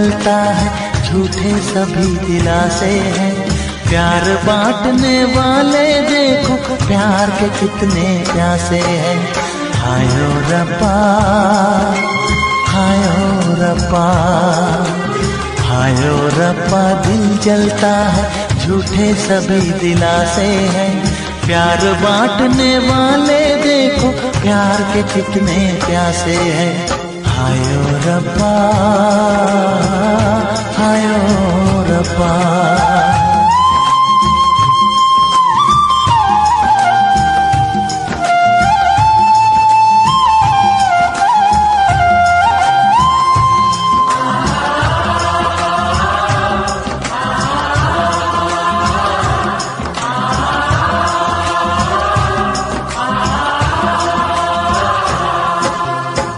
जलता है, झूठे सभी दिलासे हैं। प्यार बांटने वाले देखो, प्यार के कितने प्यासे हैं। हायो रब्बा, हायो रब्बा, हायो रब्बा, दिल जलता है, झूठे सभी दिलासे हैं। प्यार बांटने वाले देखो, प्यार के कितने प्यासे हैं। हायो रब्बा, हायो रब्बा।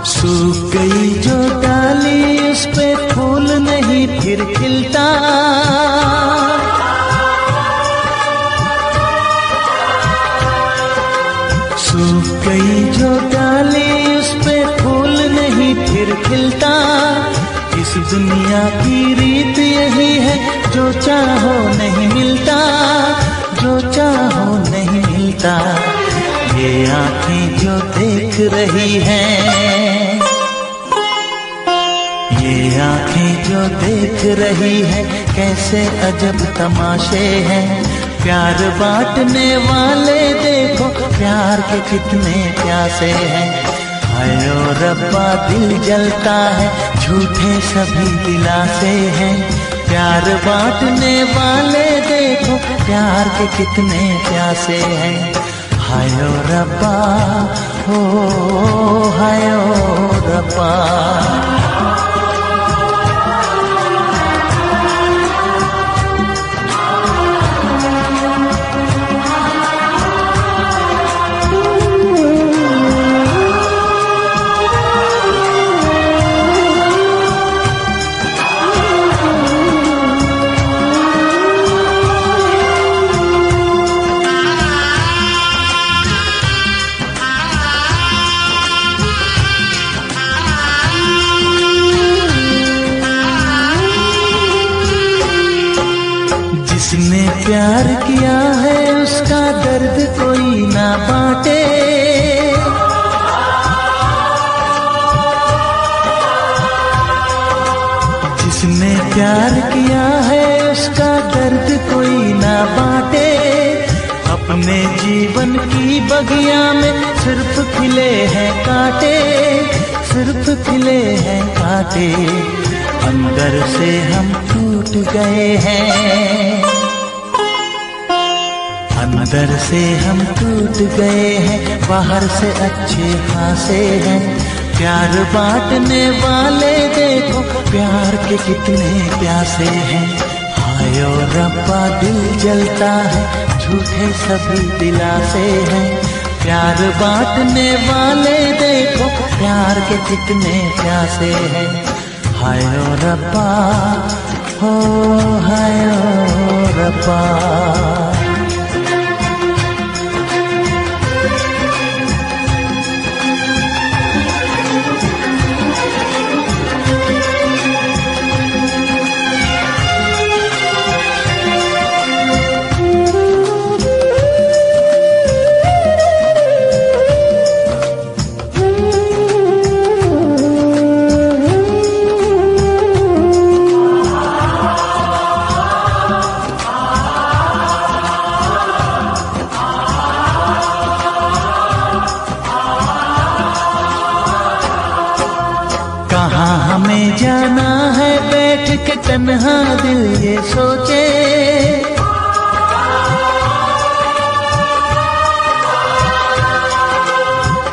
सूख गई जो डाली, उस पे फूल नहीं फिर खिलता। सूख गई जो डाली, उस पे फूल नहीं फिर खिलता। इस दुनिया की रीत यही है, जो चाहो नहीं मिलता, जो चाहो नहीं मिलता। ये आँखें जो देख रही हैं, ये आँखें जो देख रही है, कैसे अजब तमाशे हैं। प्यार बांटने वाले देखो, प्यार के कितने प्यासे हैं। हायो रब्बा, दिल जलता है, झूठे सभी दिलासे हैं। प्यार बांटने वाले देखो, प्यार के कितने प्यासे हैं। हायो रब्बा, हो हायो रब्बा। जिसने प्यार किया है, उसका दर्द कोई ना बांटे। जिसने प्यार किया है, उसका दर्द कोई ना बांटे। अपने जीवन की बगिया में सिर्फ खिले हैं कांटे, सिर्फ खिले हैं कांटे। अंदर से हम टूट गए हैं, अंदर से हम टूट गए हैं, बाहर से अच्छे खासे हैं। प्यार बांटने वाले देखो, प्यार के कितने प्यासे हैं। हायो रब्बा, दिल जलता है, झूठे सभी दिलासे हैं। प्यार बांटने वाले देखो, प्यार के कितने प्यासे हैं। हायो रब्बा, हो हायो रब्बा। कहाँ हमें जाना है, बैठ के तन्हा दिल ये सोचे।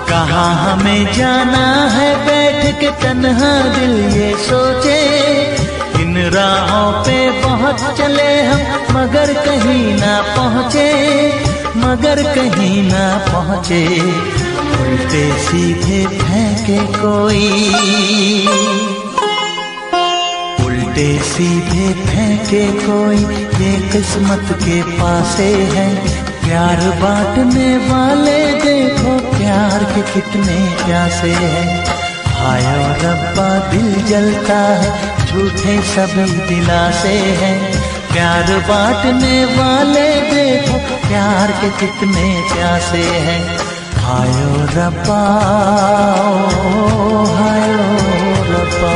कहाँ हमें जाना है, बैठ के तन्हा दिल ये सोचे। इन राहों पे बहुत चले हम, मगर कहीं ना पहुँचे, मगर कहीं ना पहुँचे। उल्टे सीधे फेंके कोई, उल्टे सीधे फेंके कोई, ये किस्मत के पासे है। प्यार बांटने वाले देखो, प्यार के कितने प्यासे हैं। हाय ओ रब्बा दिल जलता है, झूठे सभी दिलासे हैं। प्यार बांटने वाले देखो, प्यार के कितने प्यासे हैं। हाय ओ रब्बा, हाय ओ रब्बा।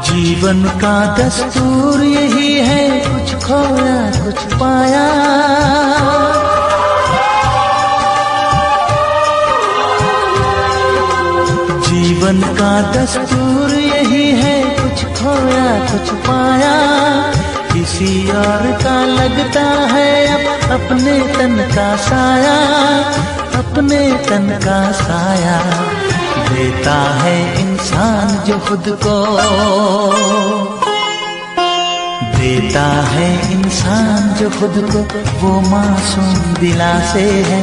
जीवन का दस्तूर यही है, कुछ खोया कुछ पाया। जीवन का दस्तूर यही है, कुछ खोया कुछ पाया। किसी और का लगता है अब अपने तन का साया, अपने तन का साया। देता है इंसान जो खुद को, देता है इंसान जो खुद को, वो मासूम दिलासे है।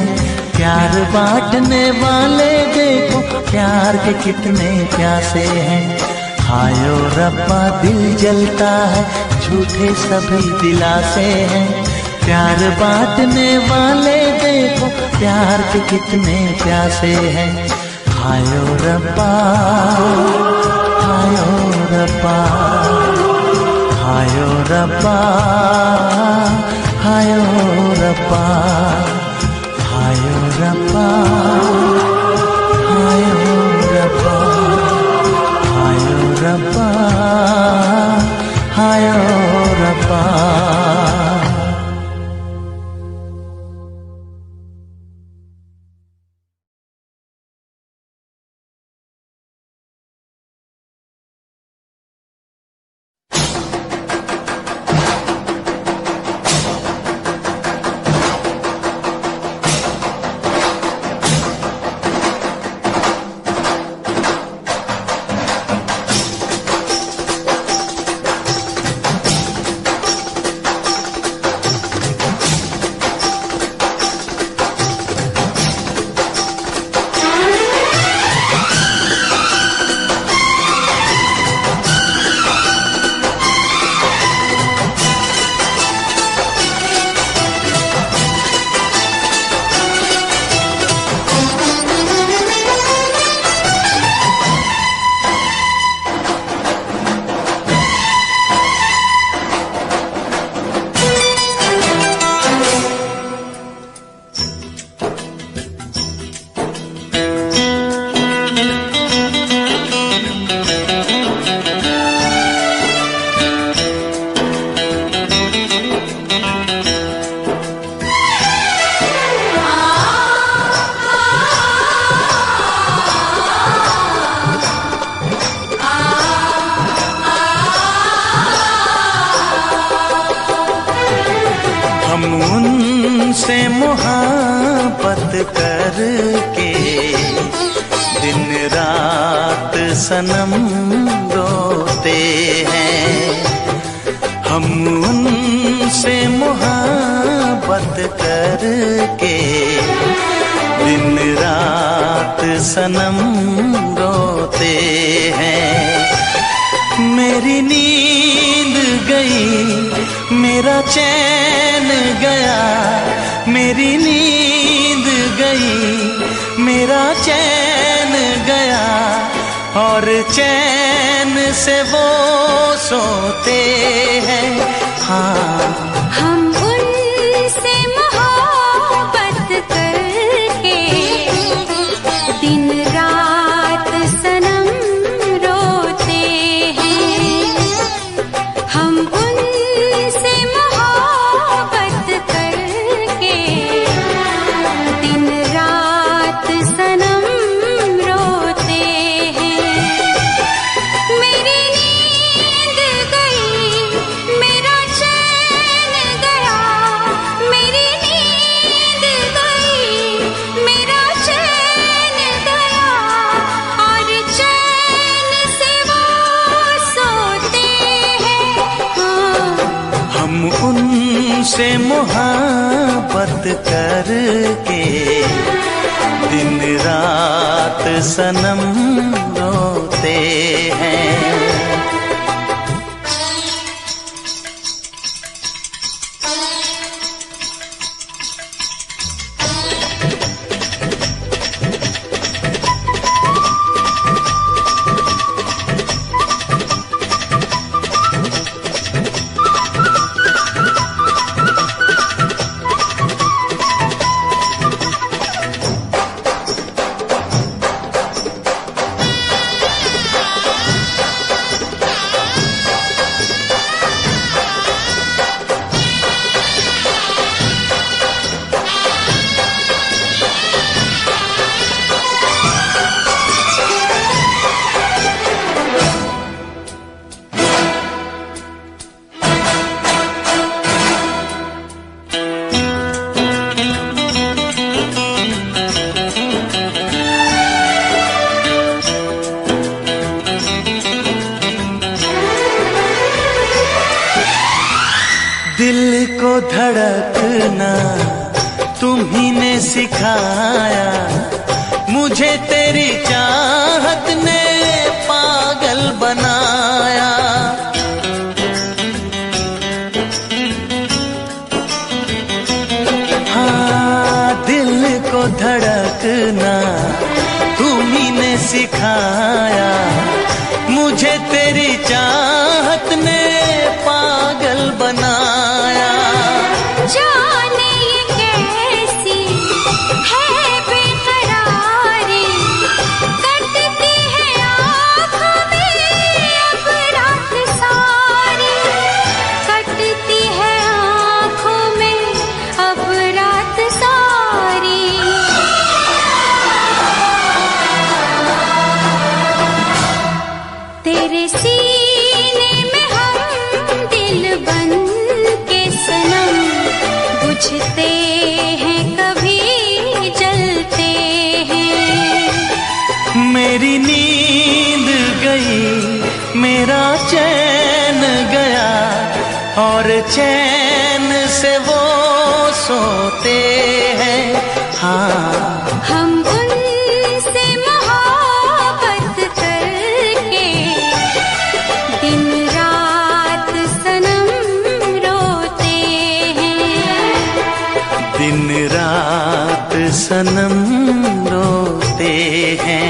प्यार बांटने वाले देखो, प्यार के कितने प्यासे हैं। हाय ओ रब्बा दिल जलता है, झूठे सभी दिलासे हैं। प्यार बांटने वाले देखो, प्यार के कितने प्यासे हैं। हाय ओ रब्बा, हाय ओ रब्बा, हाय ओ रब्बा, हाय ओ रब्बा, हाय ओ रब्बा, हाय ओ रब्बा, हाय ओ रब्बा, हाय ओ रब्बा। उनसे मोहब्बत करके दिन रात सनम रोते हैं। हम उनसे मोहब्बत करके दिन रात सनम रोते हैं। मेरी नींद गई, मेरा चैन गया, मेरी नींद गई, मेरा चैन गया, और चैन से वो सोते हैं। हाँ, हम उनसे मोहब्बत करके दिन रात सनम रोते हैं। हम उनसे मोहब्बत करके दिन रात सनम रोते तुमसे मोहब्बत करके दिन रात सनम रोते हैं। दिल को धड़कना तुम्ही ने सिखाया, मुझे तेरी चाहत ने पागल बनाया। हाँ, दिल को धड़कना तुम्ही ने सिखाया, मुझे तेरी चाहत ने पागल बनाया। जाने ये कैसी है बेकरारी, कटती है आँखों में अब रात सारी, कटती है आँखों में अब रात सारी। तेरे सीने में हम दिल बन के सनम, बुझते हैं कभी जलते हैं। मेरी नींद गई, मेरा चैन गया, और चैन से वो सोते हैं। हाँ, हम उनसे मोहब्बत करके दिन रात सनम रोते हैं। दिन रात सनम रोते हैं।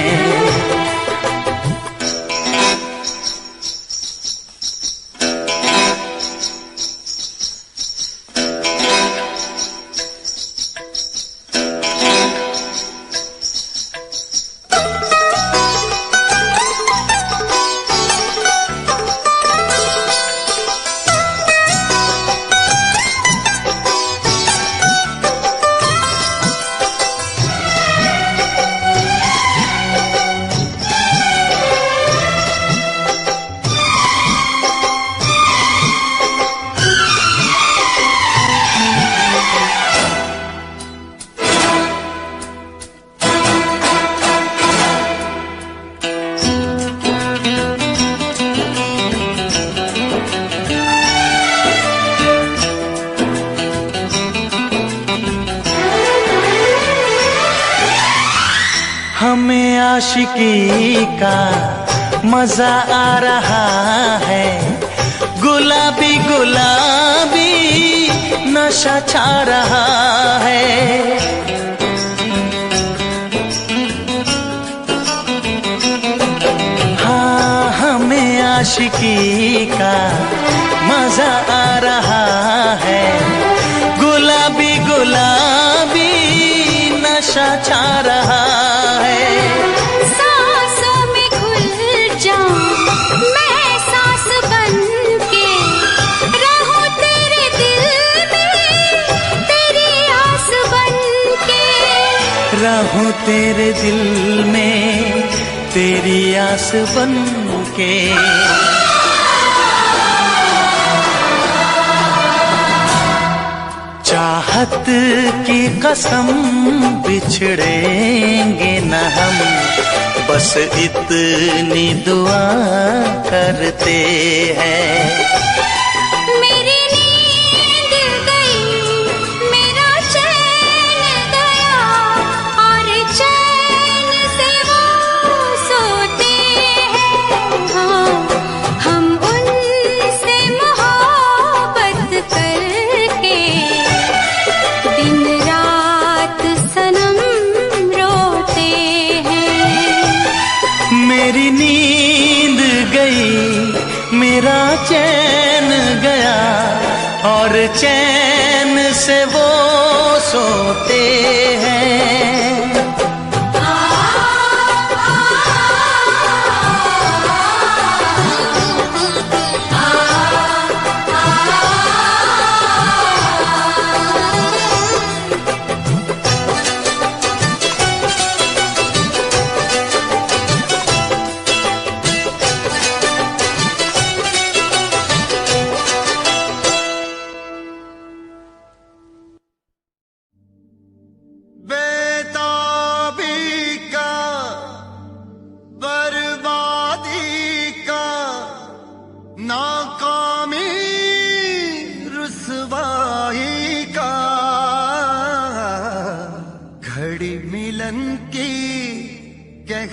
हमें आशिकी का मजा आ रहा है, गुलाबी गुलाबी नशा छा रहा है। हाँ, हमें आशिकी का मजा आ रहा है, गुलाबी गुलाबी नशा छा रहा है। सांसों में घुल जाऊं मैं सांस बन के, रहूं तेरे दिल में तेरी आस बन के, रहूं तेरे दिल में तेरी आस बन के। चाहत की कसम बिछड़ेंगे न हम, बस इतनी दुआ करते हैं। मेरी नींद गई, नींद गई मेरा चैन गया, और चैन से वो सोते हैं।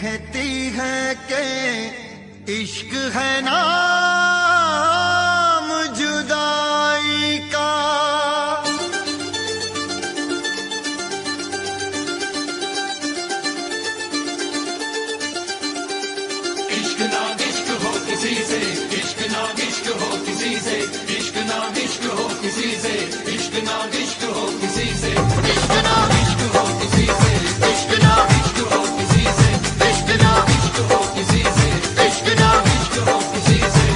कहती है कि इश्क है नाम जुदाई का। इश्क ना इश्क हो किसी से, इश्क ना इश्क हो किसी से, इश्क ना इश्क हो किसी से, इश्क ना इश्क हो किसी से, इश्क ना इश्क हो किसी से, इश्क ना इश्क हो किसी से, इश्क ना इश्क हो किसी से, इश्क ना इश्क हो किसी से।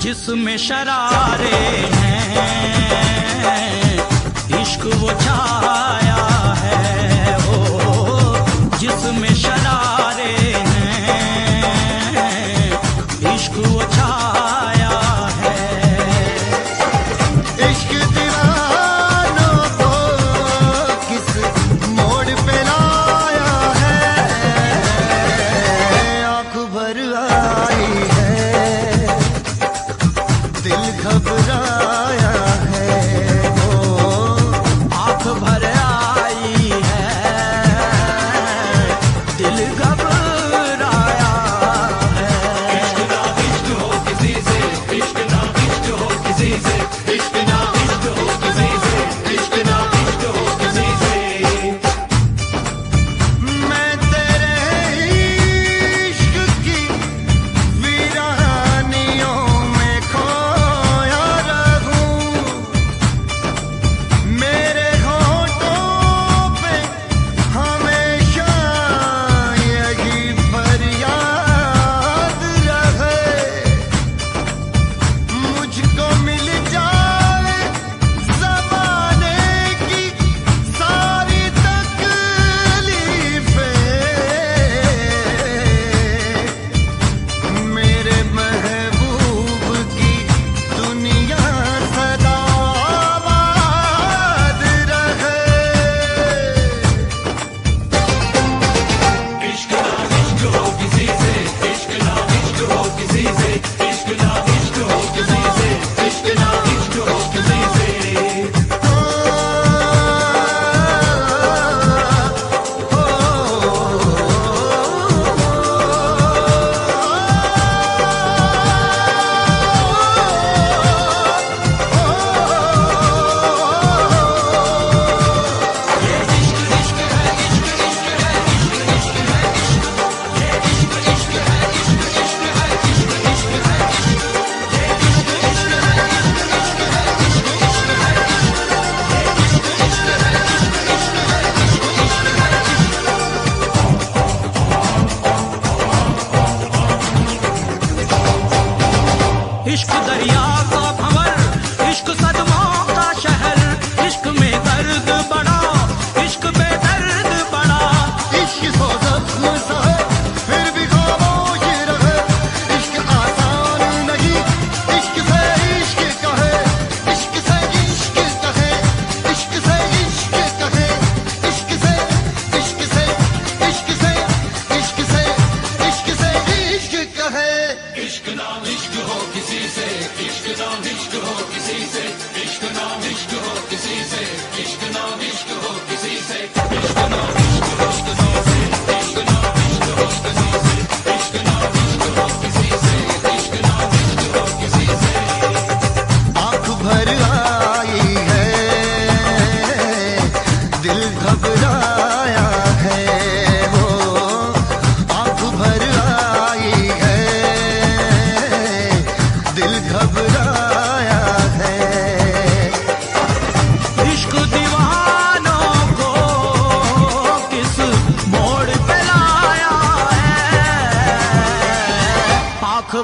जिसमें शरारे हैं इश्क वो छाया है, ओ जिसमें शरारे हैं इश्क वो छाया है। इश्क दीवानों को किस मोड़ पे लाया है, आंख भर आई है दिल घबराया है, वो आँख भर आई है दिल घबराया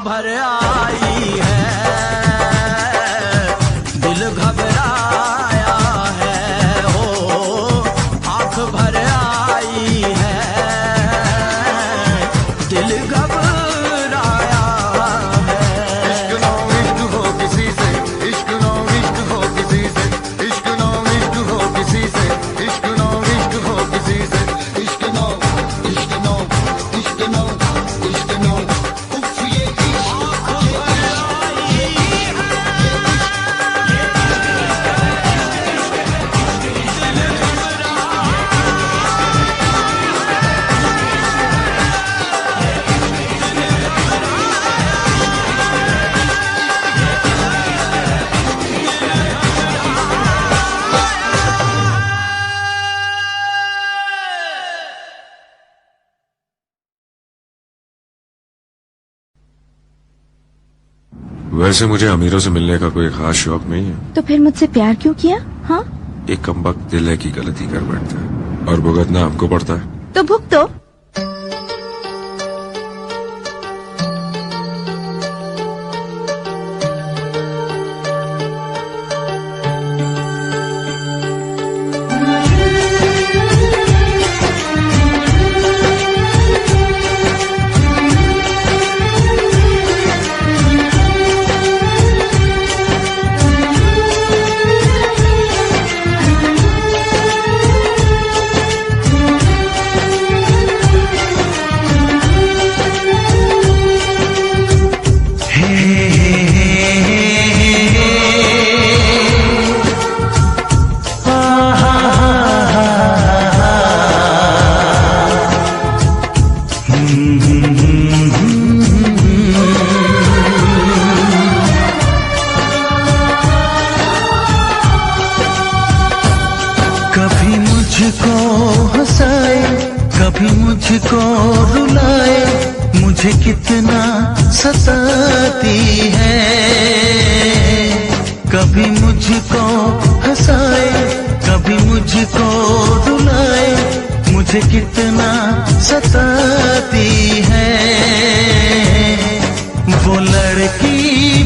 भर आई है, दिल घबराया है हो, आंख भर आई है, दिल घबराया है। इश्क ना इश्क हो किसी से, इश्क ना इश्क हो किसी से, इश्क ना इश्क हो किसी से, इश्क ना इश्क हो किसी से, इश्क ना इश्क ना इश्क ना इश्क ना उफ ये वैसे मुझे अमीरों से मिलने का कोई खास शौक नहीं है। तो फिर मुझसे प्यार क्यों किया? हाँ, एक कमबख्त दिल है की गलती कर बैठता है और भुगतना हमको पड़ता है। तो भुगतो। कभी मुझको हंसाए, कभी मुझको रुलाए, मुझे कितना सताती है। कभी मुझको हंसाए, कभी मुझको रुलाए, मुझे कितना सताती है। वो लड़की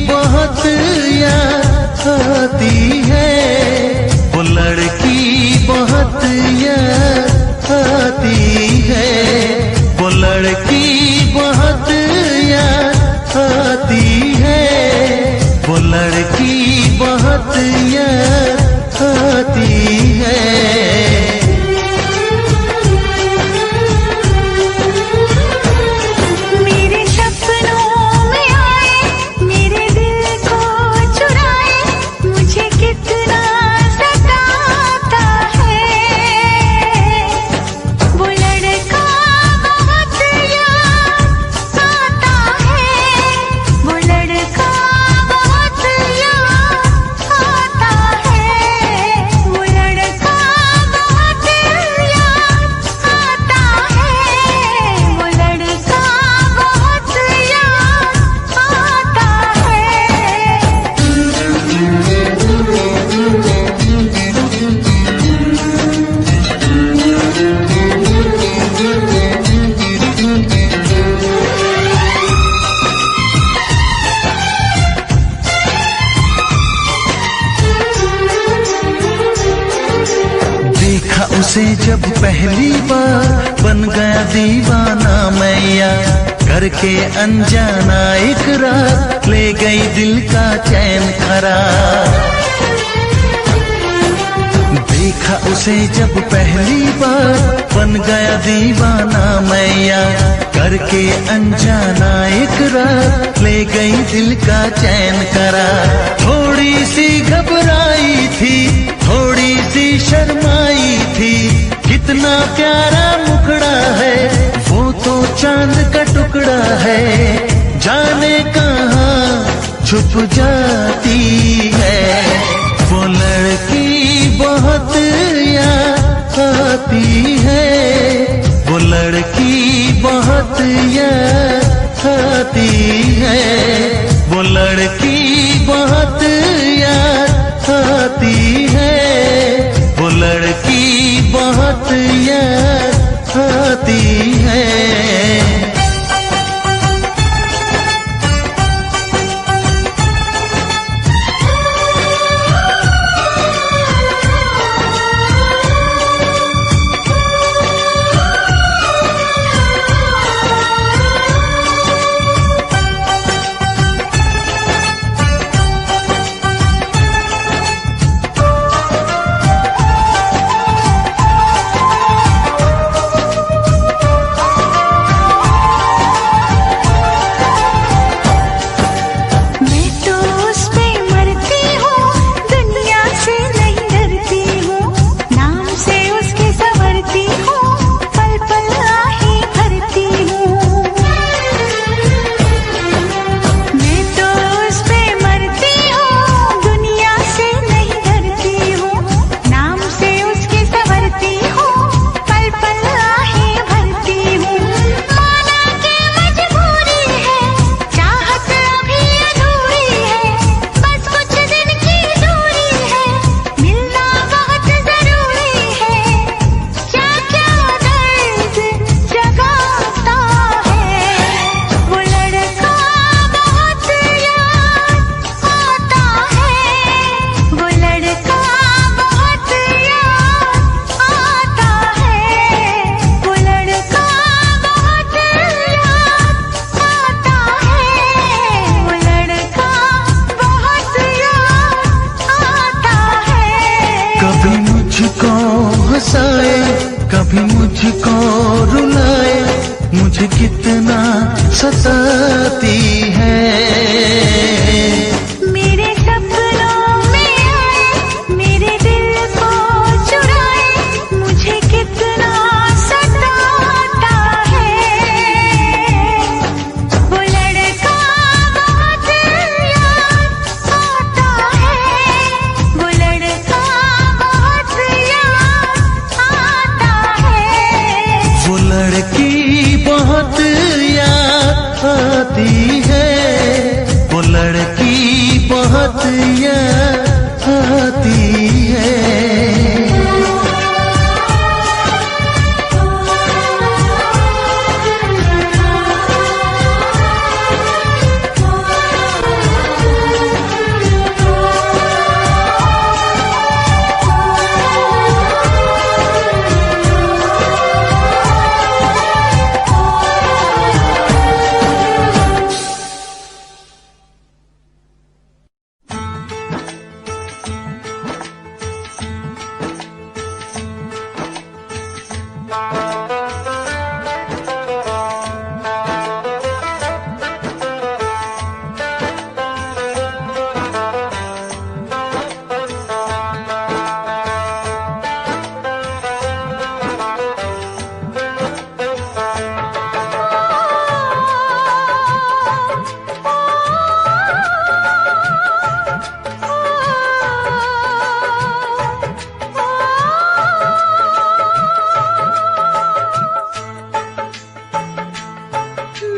बहुत याद आती है, वो लड़की बहुत याद आती है, वो लड़की बहुत याद आती है, वो लड़की बहुत याद आती है। मेरे सपनों में आए, मेरे दिल को चुराए, मुझे कितना सताता है। वो लड़का बहुत याद आता है, वो लड़का बहुत याद आता है, वो लड़का बहुत याद आता है, वो लड़का बहुत याद आता देखा उसे जब पहली बार, बन गया दीवाना मैया, करके अनजाना इकरार, ले गई दिल का चैन करार। देखा उसे जब पहली बार, बन गया दीवाना मैया, करके अनजाना इकरार, ले गई दिल का चैन करार। थोड़ी सी घबराई थी, थोड़ी सी शर्माई थी, कितना प्यारा मुखड़ा है, वो तो चांद का टुकड़ा है, जाने कहाँ छुप जाती है। वो लड़की बहुत याद आती है, वो लड़की बहुत याद आती है, वो लड़की बहुत याद आती है, वो लड़की बहुत याद आती है। कितना सताती है। मेरे सपनों में आए, मेरे दिल को चुराए, मुझे कितना सताता है। वो लड़का बहुत याद आता है, वो लड़का बहुत याद आता है। वो लड़की बहुत याद आती है, वो लड़की बहुत याद आती है।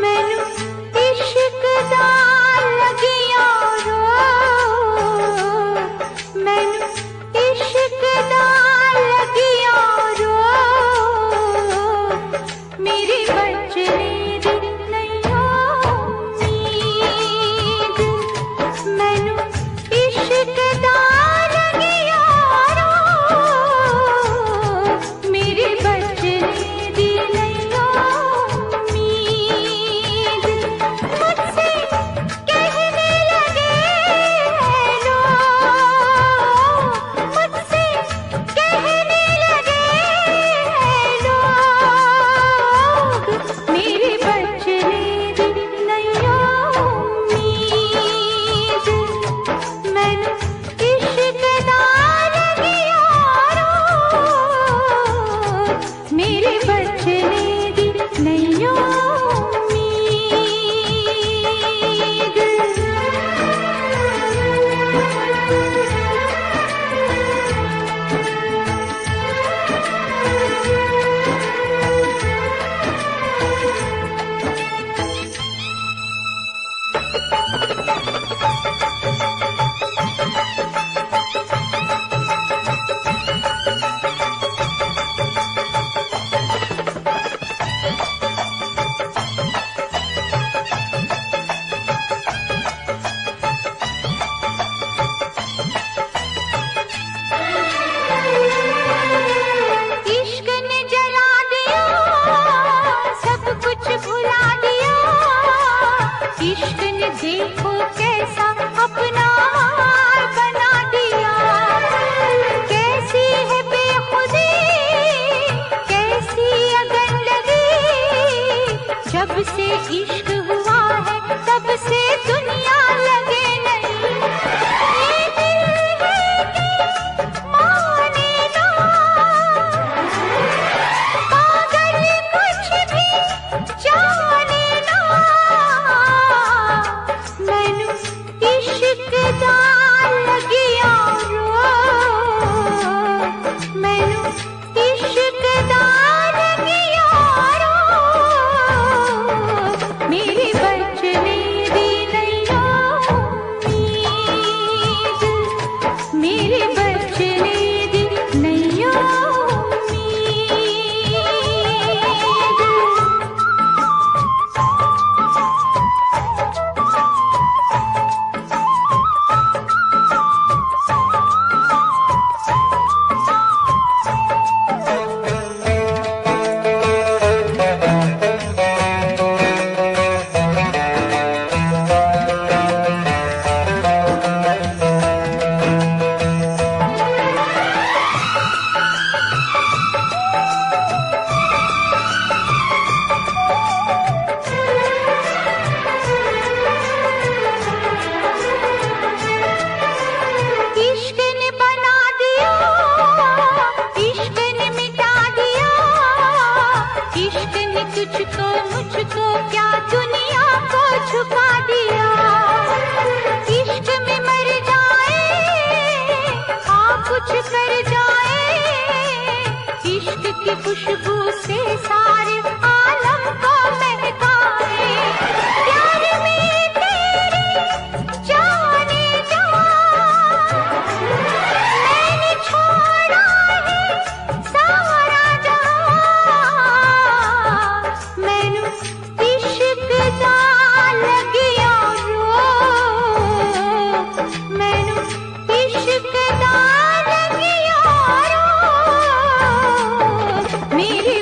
मैनू इश्क दा लगिया रो, मैनू इश्क दा लगिया रो, मेरी बचने दी नहीं उम्मीद। मैनू इश्क दा लगिया रो, मेरी बचने दी नहीं उम्मीद। मुझसे कहने लगे हैं लोग, मुझसे कहने लगे हैं लोग, मेरी बचने दी नहीं उम्मीद। मैनू इश्क दा लगिया रो, मेरी बचने दी नहीं इश्क ने जला दिया, सब कुछ भुला दिया। इश्क ने देखो कैसा अपना हाल बना दिया। कैसी है बेखुदी, कैसी अगन लगी, जब से इश्क हुआ है तब से दुनिया लगे नहीं। ये दिल है कि माने ना, पागल कुछ भी जाने ना। मैनू इश्क दा लगिया रो, मैनू इश्क दा लगिया रो, मेरी बचने दी तेरी खुशबू से सारे आलम को महकाए, प्यार में तेरे जाने जा मैंने छोड़ा है सारा जहां, मैनू इश्क दा लगिया रो, मैनू इश्क दा लगिया रो, मेरी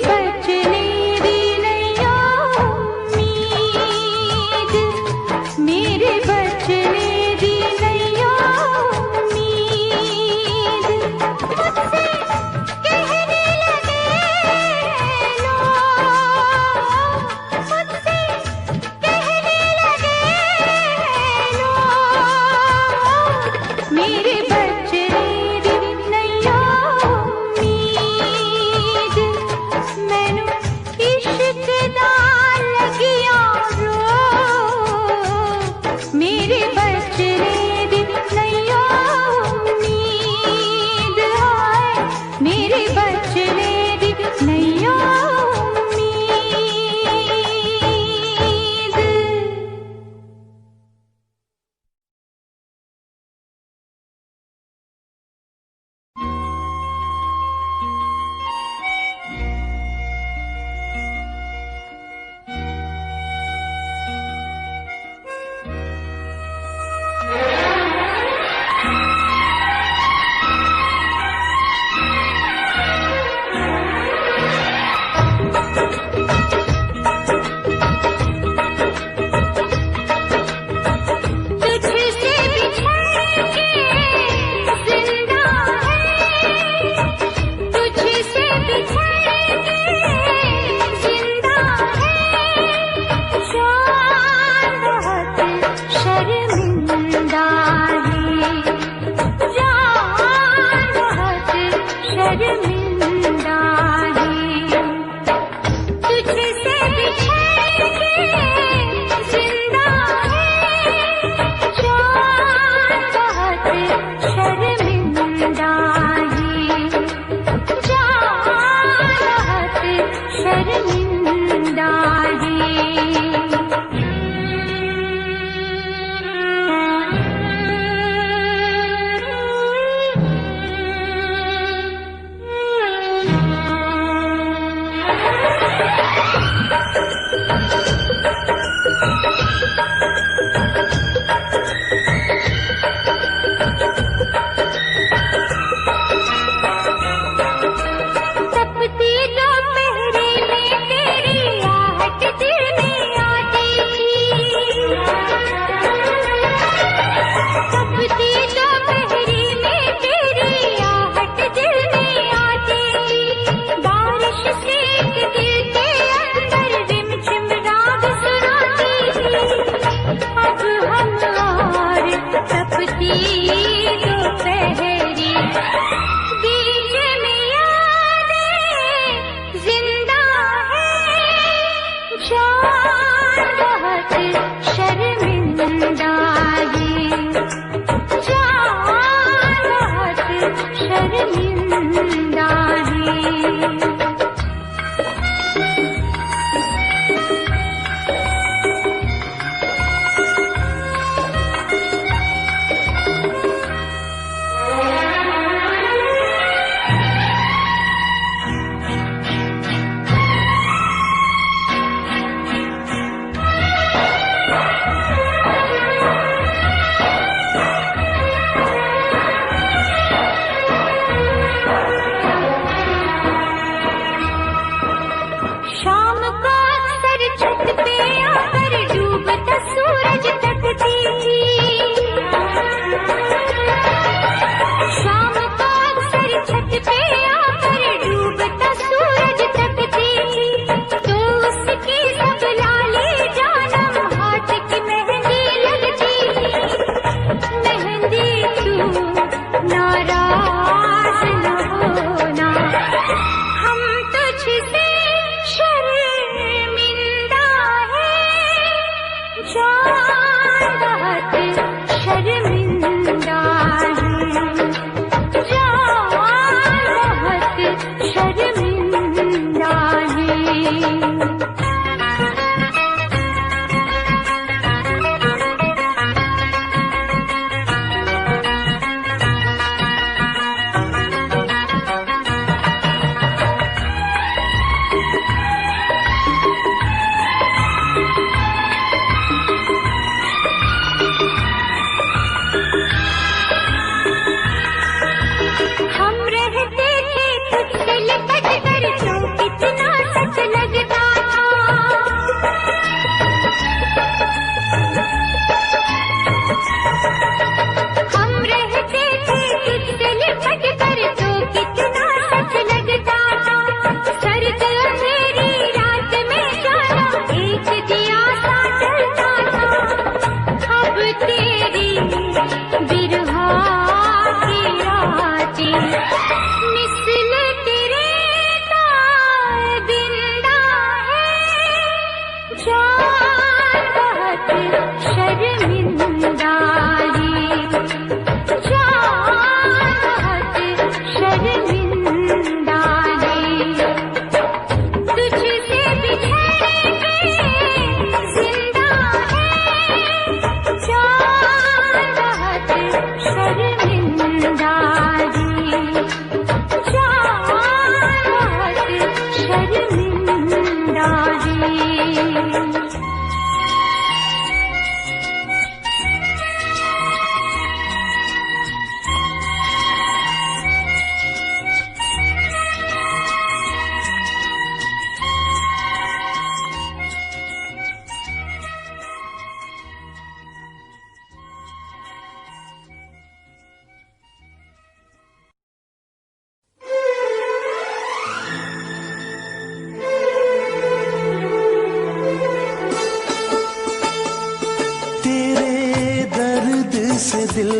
दिल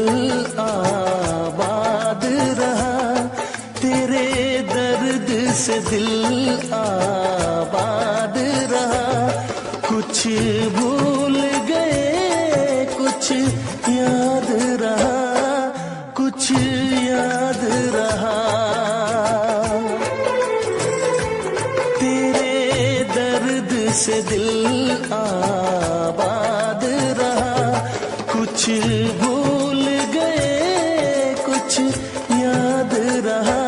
आबाद रहा, तेरे दर्द से दिल आबाद रहा। कुछ भूल गए कुछ याद रहा, कुछ याद रहा। तेरे दर्द से दिल आबाद रहा, कुछ भूल गए कुछ याद रहा,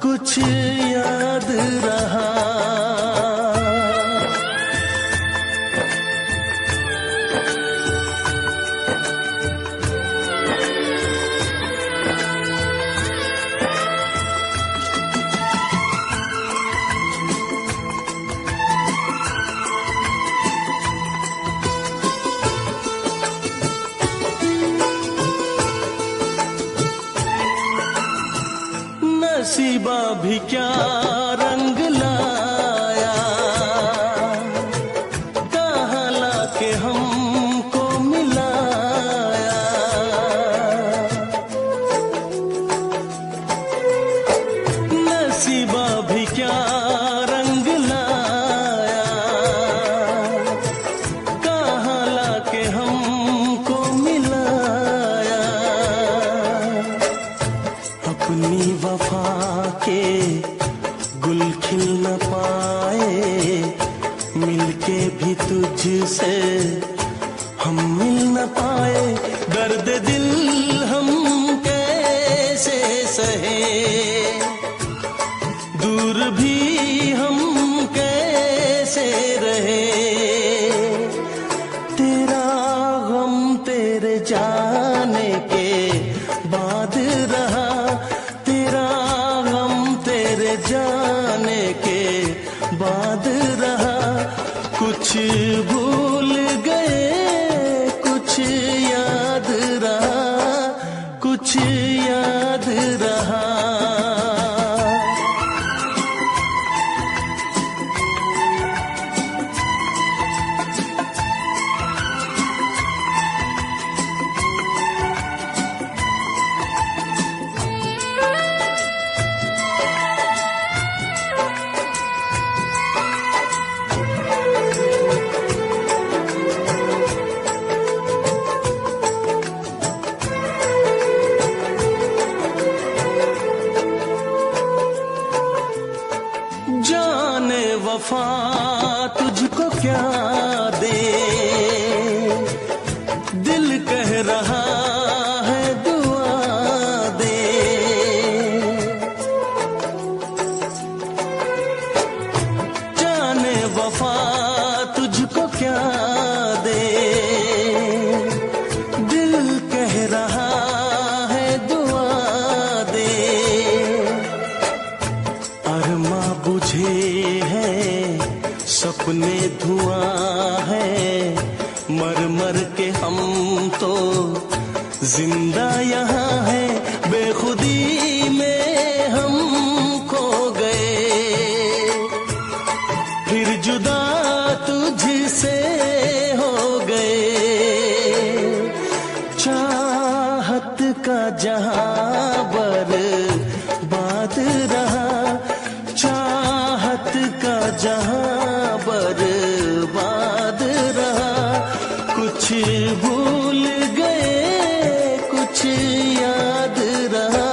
कुछ याद रहा। नसीबा भी क्या रंग लाया, कहाँ लाके हमको मिलाया। नसीबा भी क्या रंग लाया, कहाँ लाके हमको मिलाया। अपनी वफा के गुल खिल न पाए, मिलके भी तुझसे हम मिल न पाए। दर्द दिल हम कैसे सहे, दूर भी हम कैसे रहे। तेरा गम तेरे जाने के बाद रहा, जाने के बाद रहा। कुछ भूल गए कुछ याद रहा, कुछ याद रहा। जाने वफा तुझको क्या दे, दिल कह रहा है दुआ दे। जाने वफा तुझको क्या दे, दिल कह रहा है दुआ दे। अरमा बुझे हैं सपने धुआं है, मर मर के हम तो जिंदा यहाँ है। बेखुदी में हम खो गए, फिर जुदा तुझसे हो गए। चाहत का जहां बर्बाद रहा, चाहत का जहां बर्बाद रहा। कुछ भूल गए कुछ याद रहा,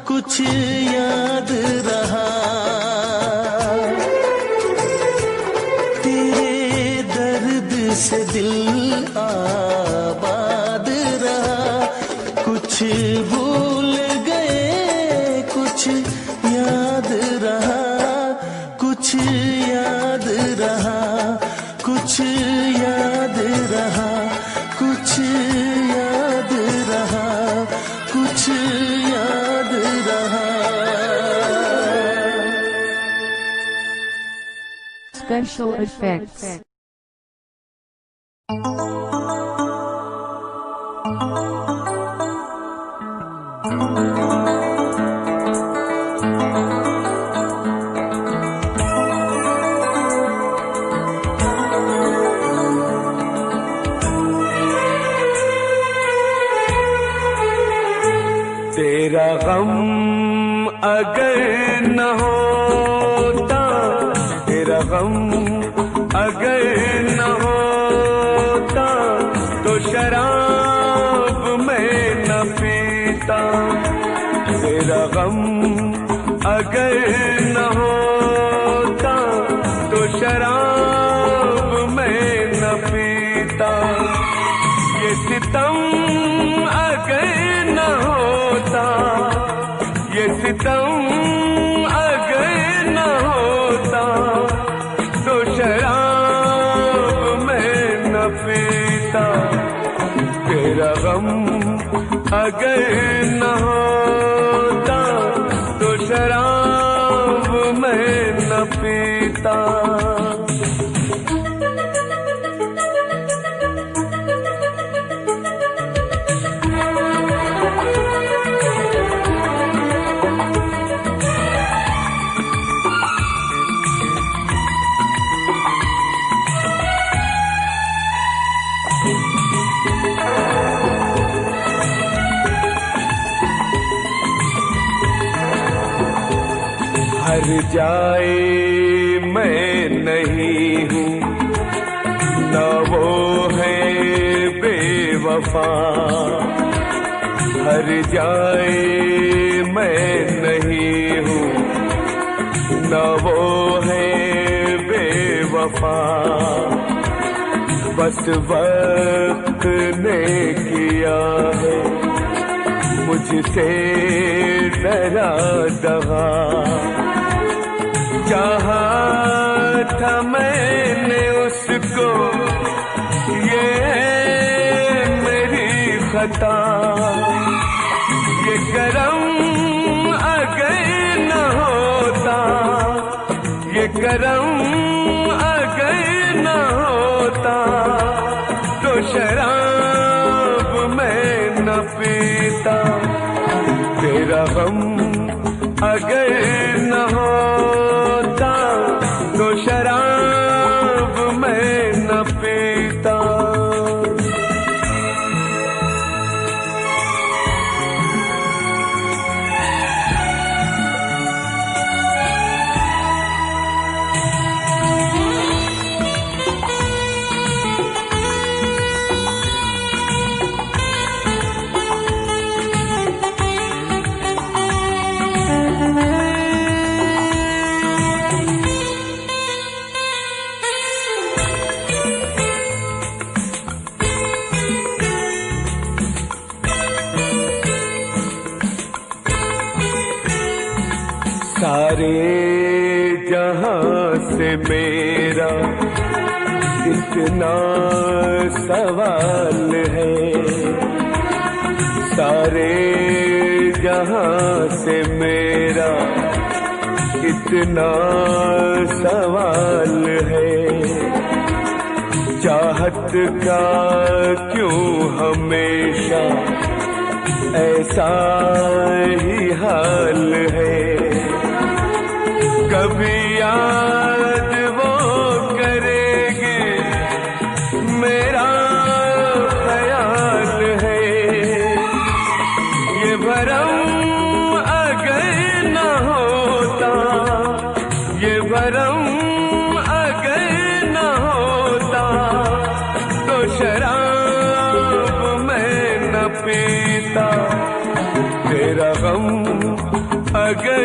कुछ याद रहा। तेरे दर्द से दिल आबाद रहा, कुछ भूल गए कुछ याद रहा, कुछ याद रहा, कुछ याद रहा, कुछ याद रहा, कुछ याद रहा। Special effects. गम अगर न होता, तेरा गम अगर न होता, तो शराब मैं न पीता। तेरा गम अगर न होता, तो शराब मैं न पीता। ये सितम अगर न होता, ये सितम अगर न होता, तो शराब मैं न पीता। तेरा गम अगर न होता, तो शराब मैं न पीता। हर जाए मैं नहीं हूँ, न वो है बेवफा। हर जाए मैं नहीं हूँ, न वो है बेवफा। बस वक्त ने किया है मुझसे डरा दगा। चाहा था मैंने उसको, ये मेरी खता। ये करम अगर न होता, ये करम अगर न होता, तो शराब मैं न पीता। तेरा गम अगर न होता, तो शराब मैं न पीता। सारे जहां से मेरा इतना सवाल है। सारे जहां से मेरा इतना सवाल है। चाहत का क्यों हमेशा ऐसा ही हाल है। कभी याद वो करेंगे मेरा ख्याल है। ये भरम अगर न होता, ये भरम अगर न होता, तो शराब मैं न पीता। तेरा गम अगर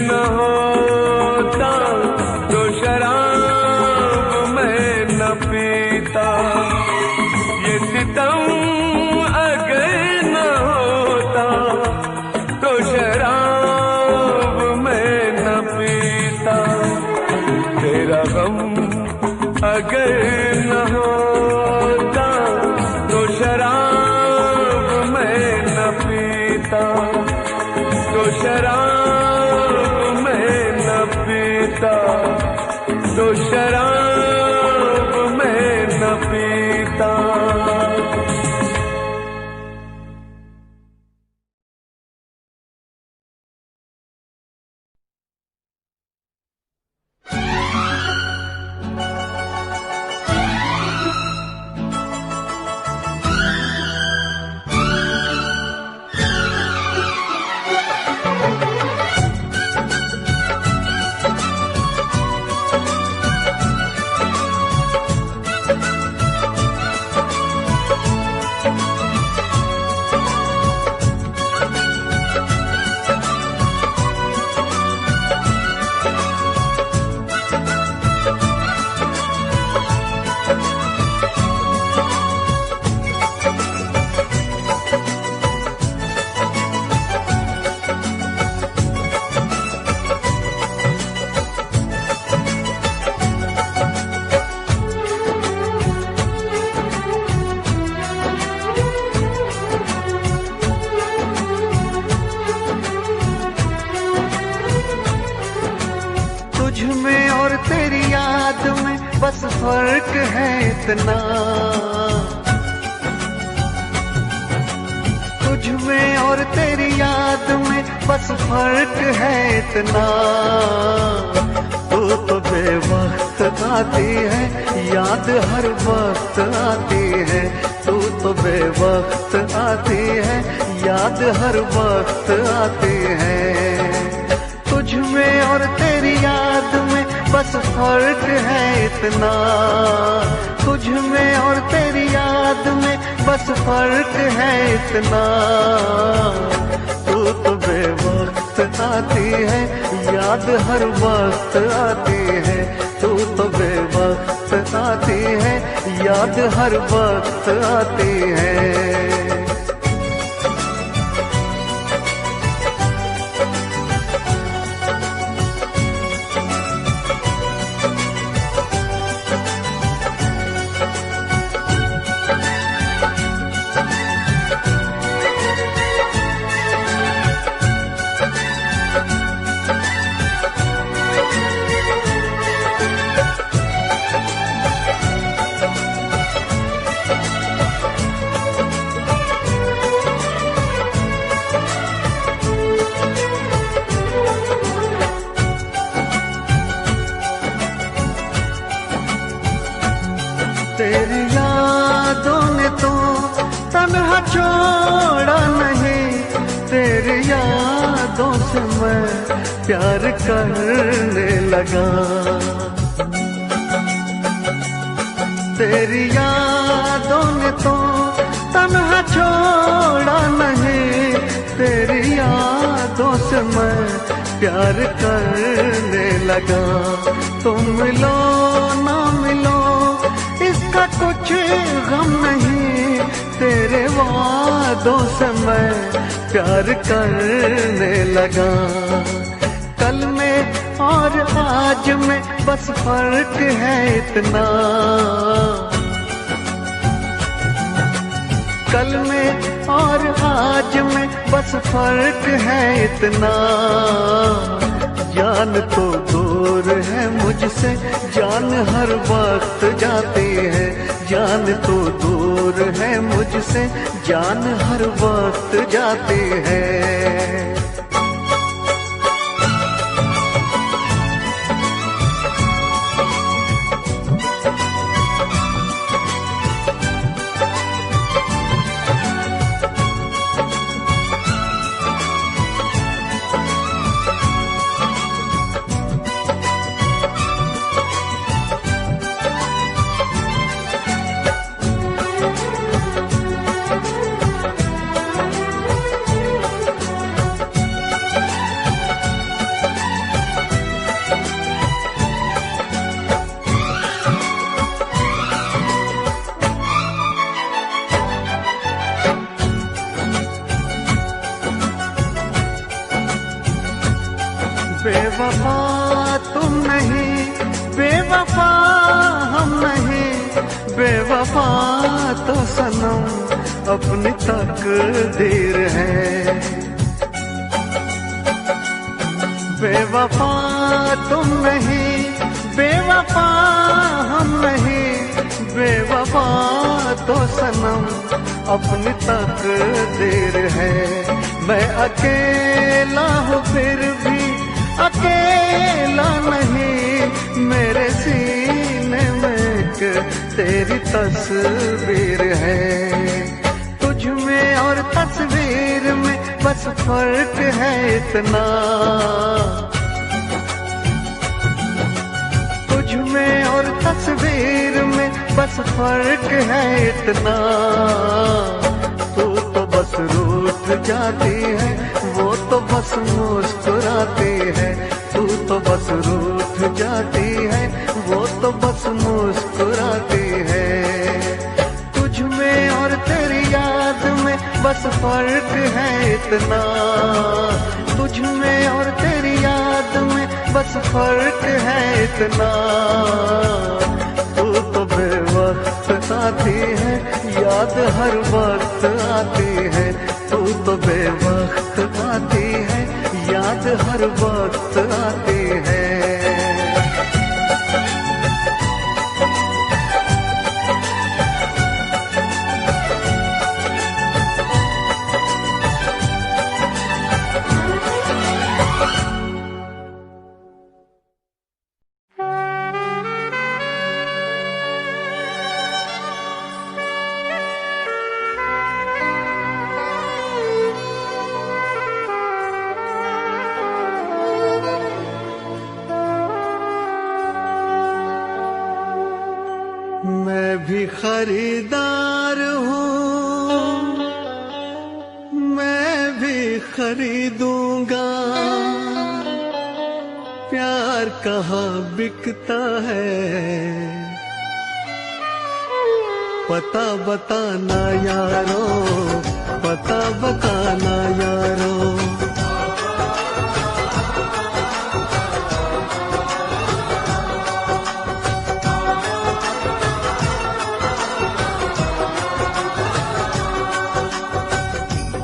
न होता, तो शराब मैं न पीता। ये सितम अगर न होता, तो शराब मैं न पीता। तेरा गम अगर न होता, तो शराब मैं न पीता। तो शराब मैं न पीता, तो शराब मैं न पीता। फर्क है इतना, तुझ में और तेरी याद में बस फर्क है इतना। तू तो बेवक्त आती है, याद हर वक्त आती है। तू तो बेवक्त आती है, याद हर वक्त आती है। तुझ में और तेरी याद में बस फर्क है इतना, तुझ में और तेरी याद में बस फर्क है इतना। तू तो बेवक्त आती है, याद हर वक्त आती है। तू तो बेवक्त आती है, याद हर वक्त आती है। तेरी यादों ने तो तन्हा छोड़ा नहीं, तेरी यादों से मैं प्यार करने लगा। तेरी यादों ने तो तन्हा छोड़ा नहीं, तेरी यादों से मैं प्यार करने लगा। तुम मिलो ना मिलो इसका कुछ गम नहीं, तेरे वादों से मैं प्यार करने लगा। कल में और आज में बस फर्क है इतना, कल में और आज में बस फर्क है इतना। जान तो दूर है मुझसे, जान हर वक्त जाती है। जान तो दूर है मुझसे, जान हर वक्त जाती है। बेवफा तुम नहीं, बेवफा हम नहीं, बेवफा तो सनम अपनी तकदीर है। बेवफा तुम नहीं, बेवफा हम नहीं, बेवफा तो सनम अपनी तकदीर है। मैं अकेला हूँ फिर भी अकेला नहीं, मेरे सीने में एक तेरी तस्वीर है। तुझ में और तस्वीर में बस फर्क है इतना, तुझ में और तस्वीर में बस फर्क है इतना। तू तो बस रूठ जाती है, वो तो बस मुस्कुराती है। तू तो बस रूठ जाती है, वो तो बस मुस्कुराती है। तुझ में और तेरी याद में बस फर्क है इतना, तुझ में और तेरी याद में बस फर्क है इतना। तू तो बेवक्त आती है, याद हर वक्त आती है। तू तो बेवक्त आती है, याद हर वक्त आती है। भी खरीदार हूँ, मैं भी खरीदूंगा। प्यार कहाँ बिकता है, पता बताना यारो, पता बताना यारो।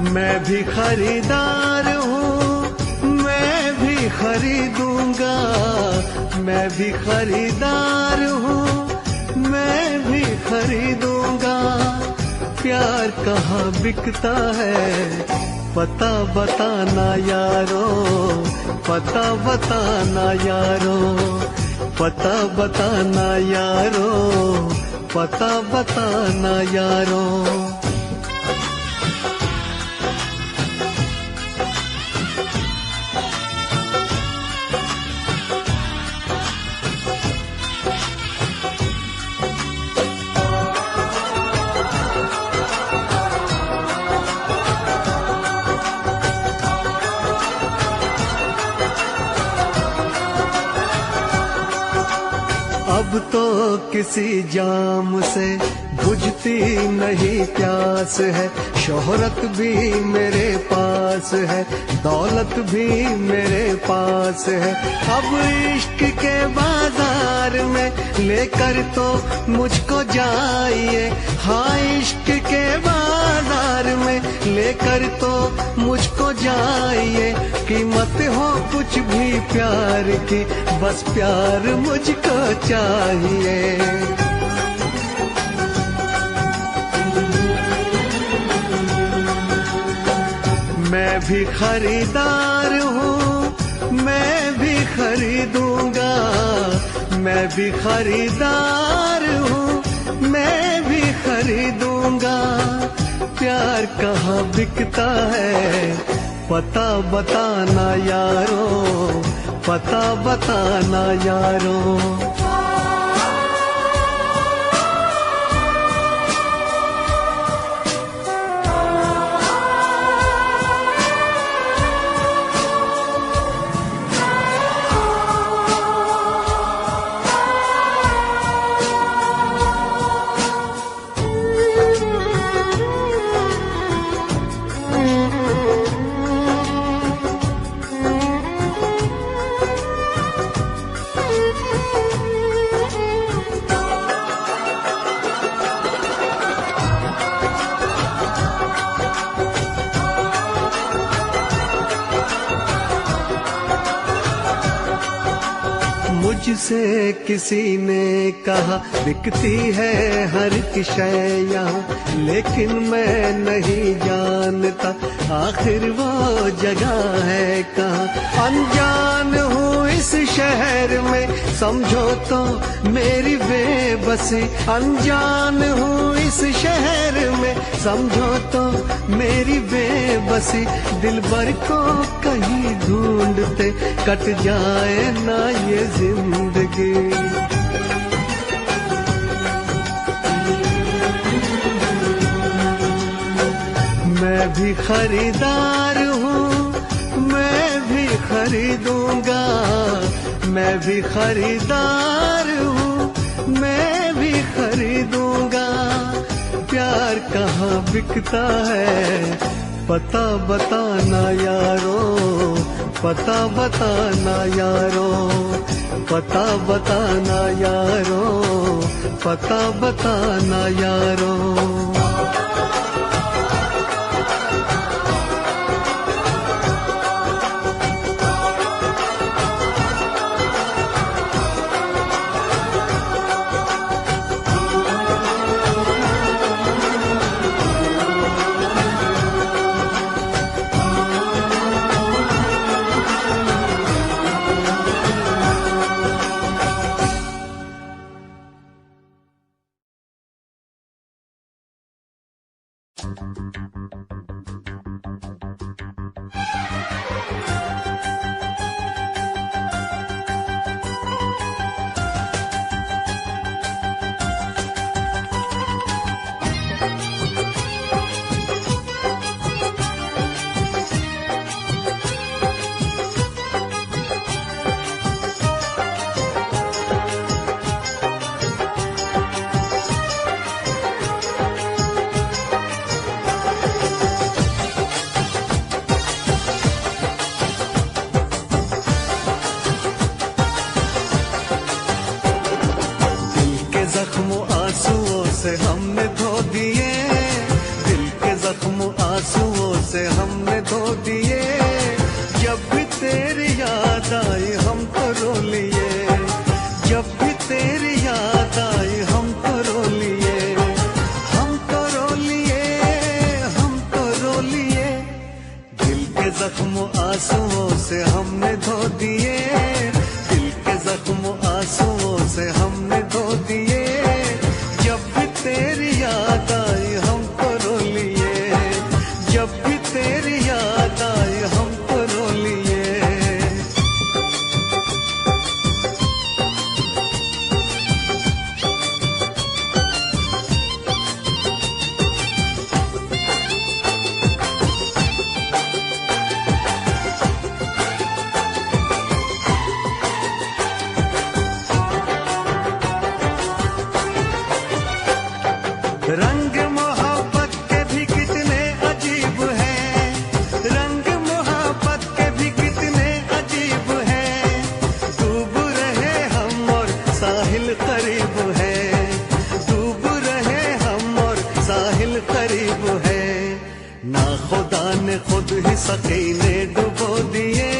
मैं भी खरीदार हूँ, मैं भी खरीदूंगा। मैं भी खरीदार हूँ, मैं भी खरीदूंगा। प्यार कहाँ बिकता है, पता बताना यारो, पता बताना यारो, पता बताना यारो, पता बताना यारो। अब तो किसी जाम से बुझती नहीं प्यास है। शोहरत भी मेरे पास है, दौलत भी मेरे पास है। अब इश्क के बाजार में लेकर तो मुझको जाइए। हाँ, इश्क के बाजार में लेकर तो मुझको जाइए। कीमत हो कुछ भी प्यार की, बस प्यार मुझको चाहिए। मैं भी खरीदार हूँ, मैं भी खरीदूंगा। मैं भी खरीदार हूँ, मैं भी खरीदूंगा। प्यार कहाँ बिकता है, पता बताना यारो, पता बताना यारो। मुझसे किसी ने कहा बिकती है हर एक शय यहाँ, लेकिन मैं नहीं जानता आखिर वो जगह है कहाँ। अनजान हूँ इस शहर में, समझो तो मेरी बेबसी। अनजान हूँ इस शहर में, समझो तो मेरी बेबसी। दिलबर को कहीं ढूंढते कट जाए ना ये जिंदगी। मैं भी खरीदार हूँ, मैं भी खरीदूंगा। मैं भी खरीदार हूँ, मैं भी खरीदूंगा। प्यार कहाँ बिकता है, पता बताना यारो, पता बताना यारो, पता बताना यारो, पता बताना यारो। से हमने धो दिए, दिल के जख्म आंसुओं से हमने धो दिए। जब भी तेरी याद आई हम तो रो लिए, जब भी तेरी याद आई हम तो रो लिए, हम तो रो लिए, हम तो रो लिए। दिल के जख्म आंसुओं से हमने धो दिए, दिल के जख्म आंसुओं से हमने धो दिए। जब भी तेरी याद आई हम तो रो लिए, जब भी तेरी याद आई हम तो रो लिए। रंग मोहब्बत के भी कितने अजीब हैं, रंग मोहब्बत के भी कितने अजीब हैं। डूब रहे हम और साहिल करीब है, डूब रहे हम और साहिल करीब है। ना खुदा ने खुद ही सकीने डुबो दिए,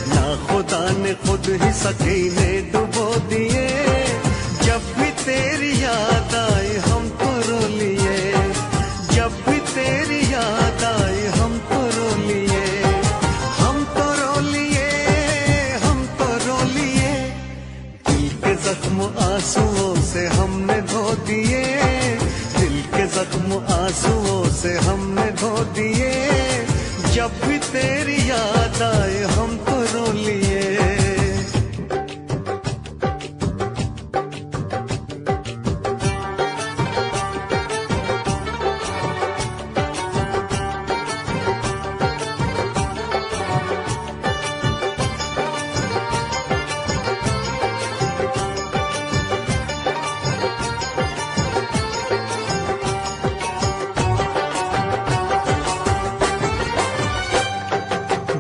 ना खुदा ने खुद ही सकीने डुबो दिए। जब भी तेरी याद आई हम तो रो लिए, जब भी तेरी याद आई हम तो रो लिए, हम तो रो लिए, हम तो रो लिए। दिल के जख्म आंसुओं से हमने धो दिए, दिल के जख्म आंसुओं से हमने धो दिए। जब भी तेरी याद आई हम तो रो लिए।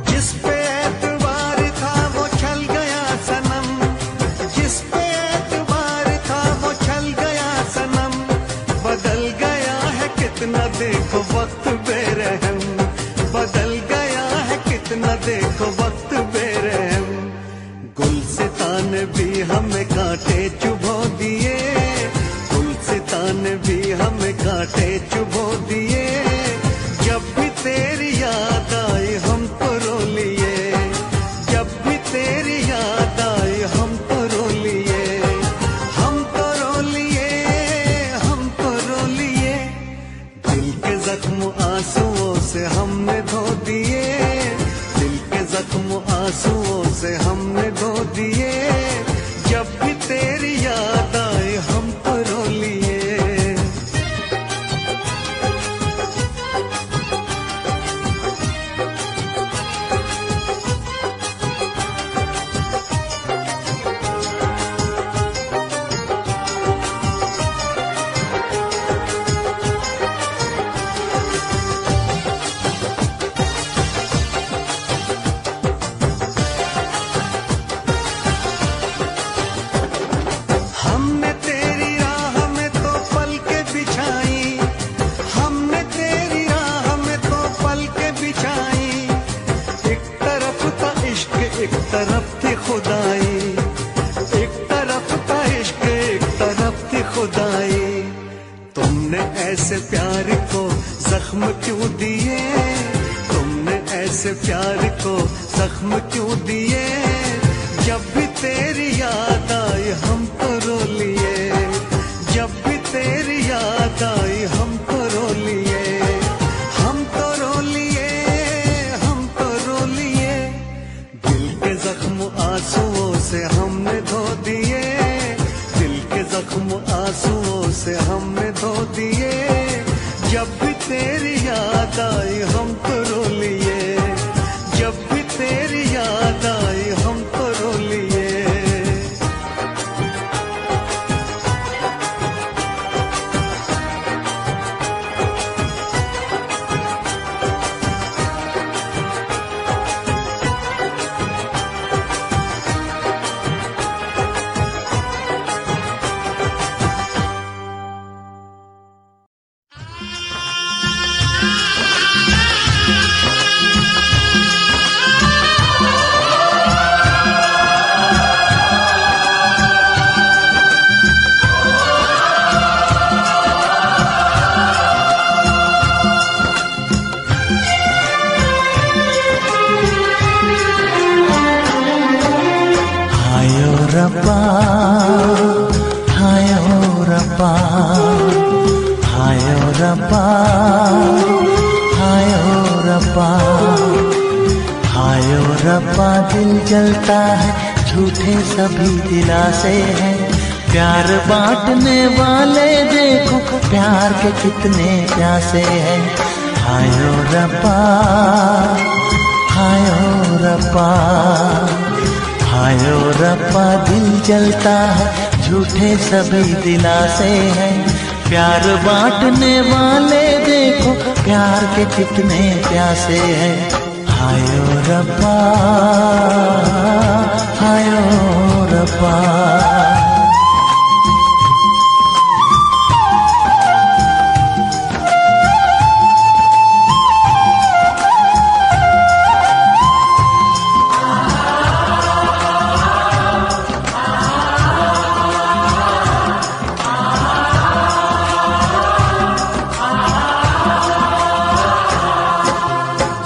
जिस पे एतबार था वो छल गया सनम, जिस पे एतबार था वो छल गया सनम। बदल गया है कितना देखो वक्त बेरहम, बदल गया है कितना देखो वक्त बेरहम। गुलसितान भी हमें कांटे चुभो दिए, गुलसितान भी हमें कांटे चुभो दिए। जब भी तेरी याद आई हम तो रो लिए, जब भी तेरी याद आई हम तो रो लिए, हम तो रो लिए, हम तो रो लिए। दिल के जख्म आंसुओं से हमने धो दिए, दिल के जख्म आंसुओं से हमने धो दिए। जब भी तेरी याद आई हम तो रो लिए। हमने तेरी राह में तो पलकें बिछाई, हमने तेरी राह में तो पलकें बिछाई। एक तरफ था इश्क एक तरफ थी खुदाई, एक तरफ था इश्क एक तरफ थी खुदाई। तुमने ऐसे प्यार को जख्म क्यों दिए, तुमने ऐसे प्यार को जख्म क्यों दिए। जब भी तेरी याद आई हम तो रो लिए, जब भी तेरी याद आई हम तो रो लिए, हम तो रो लिए, हम तो रो लिए। दिल के जख्म आंसुओं से हमने धो दिए, दिल के जख्म आंसुओं से हमने धो दिए। जब भी तेरी याद आई हम तो रो लिए, जब भी तेरी याद आई हम तो रो लिए। जलता है, झूठे सभी दिलासे हैं। प्यार बांटने वाले देखो, प्यार के कितने प्यासे हैं। हायो रब्बा, हायो रब्बा, हायो रब्बा, दिल जलता है, झूठे सभी दिलासे हैं। प्यार बांटने वाले देखो, प्यार के कितने प्यासे हैं। हायो रब्बा, हायो रब्बा।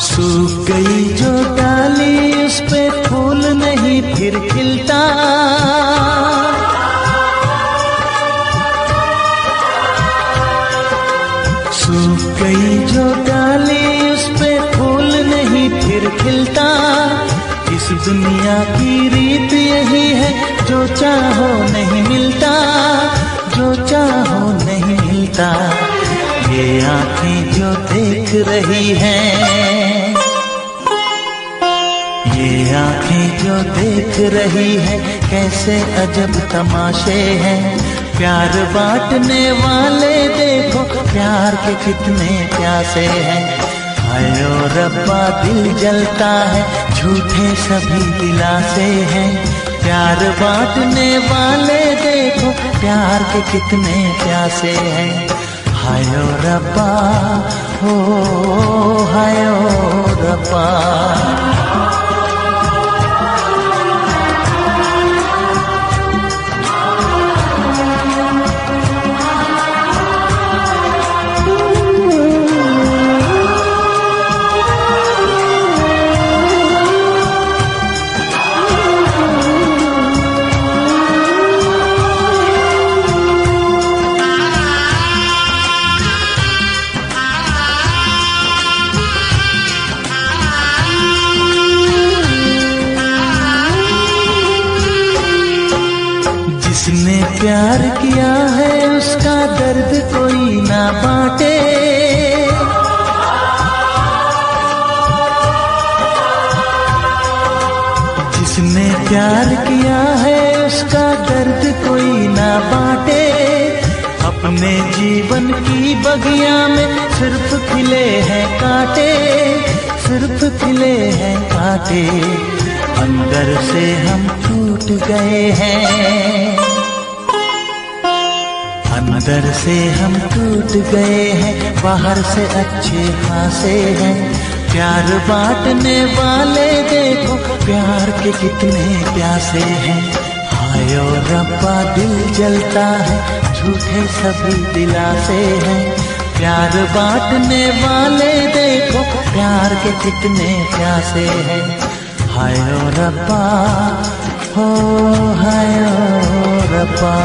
सूख गई जो डाली, उस पे फूल नहीं फिर खिलता। सूख गई जो डाली, उस पे फूल नहीं फिर खिलता। इस दुनिया की रीत यही है, जो चाहो नहीं मिलता, जो चाहो नहीं मिलता। ये आंखें जो देख रही हैं, ये आंखें जो देख रही है, कैसे अजब तमाशे हैं। प्यार बांटने वाले देखो, प्यार के कितने प्यासे हैं। हायो रब्बा, दिल जलता है, झूठे सभी दिलासे हैं। प्यार बांटने वाले देखो, प्यार के कितने प्यासे हैं। हायो रब्बा, हो हायो रब्बा। जिसने प्यार किया है, उसका दर्द कोई ना बांटे। जिसने प्यार किया है, उसका दर्द कोई ना बांटे। अपने जीवन की बगिया में सिर्फ खिले हैं कांटे, सिर्फ खिले हैं कांटे। अंदर से हम टूट गए हैं, अंदर से हम टूट गए हैं, बाहर से अच्छे खासे हैं। प्यार बांटने वाले देखो, प्यार के कितने प्यासे हैं। हायो रब्बा, दिल जलता है, झूठे सभी दिलासे हैं। प्यार बांटने वाले देखो, प्यार के कितने प्यासे हैं। हायो रब्बा, हो हायो रब्बा।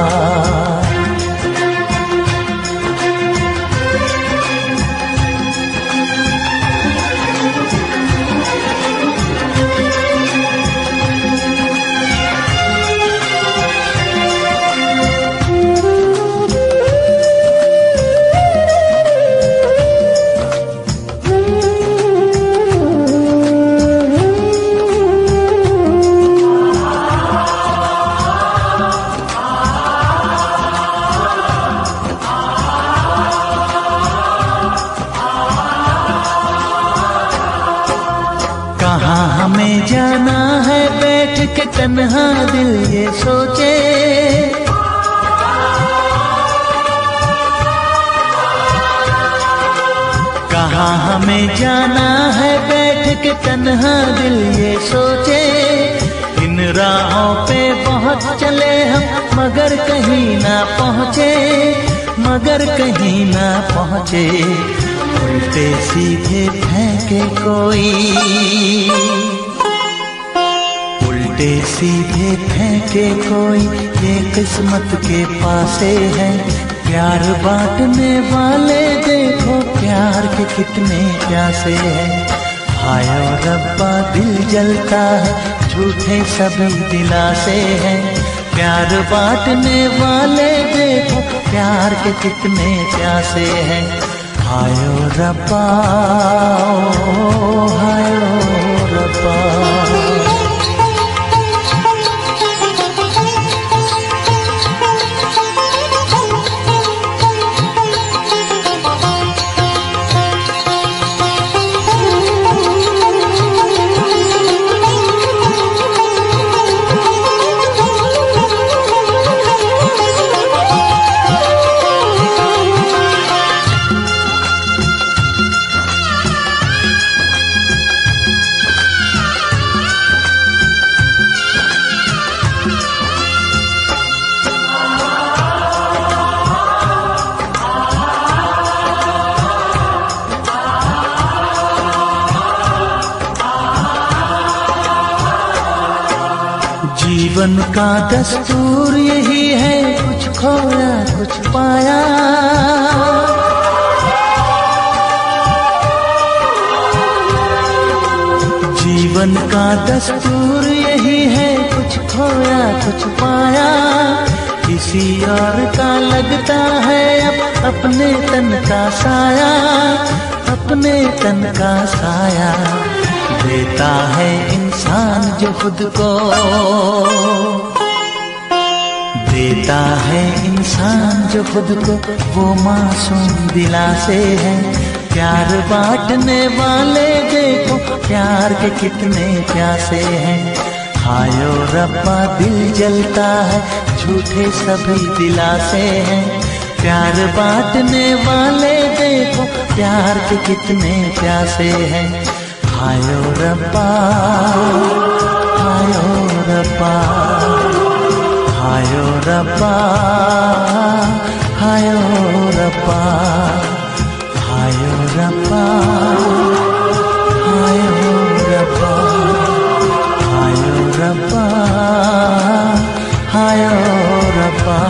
कहाँ हमें जाना है, बैठ के तन्हा दिल ये सोचे। कहाँ हमें जाना है, बैठ के तन्हा दिल ये सोचे। इन राहों पे बहुत चले हम, मगर कहीं ना पहुँचे, मगर कहीं ना पहुँचे। उल्टे सीधे फेंके कोई, उल्टे सीधे फेंके कोई, ये किस्मत के पासे है। प्यार बांटने वाले देखो, प्यार के कितने प्यासे हैं। हायो रब्बा, दिल जलता है, झूठे सभी दिलासे हैं। प्यार बांटने वाले देखो प्यार के कितने प्यासे हैं। हायो रब्बा ओ हायो रब्बा। जीवन का दस्तूर यही है, कुछ खोया कुछ पाया। जीवन का दस्तूर यही है, कुछ खोया कुछ पाया। किसी और का लगता है अब अपने तन का साया, अपने तन का साया। देता है इंसान जो खुद को, देता है इंसान जो खुद को, वो मासूम दिलासे हैं। प्यार बांटने वाले देखो प्यार के कितने प्यासे हैं। हायो रब्बा दिल जलता है, झूठे सभी दिलासे हैं। प्यार बांटने वाले देखो प्यार के कितने प्यासे हैं। हायो रब्बा हायो रब्बा हायो रब्बा हायो रब्बा हायो रब्बा हायो रब्बा हायो रब्बा हायो रब्बा।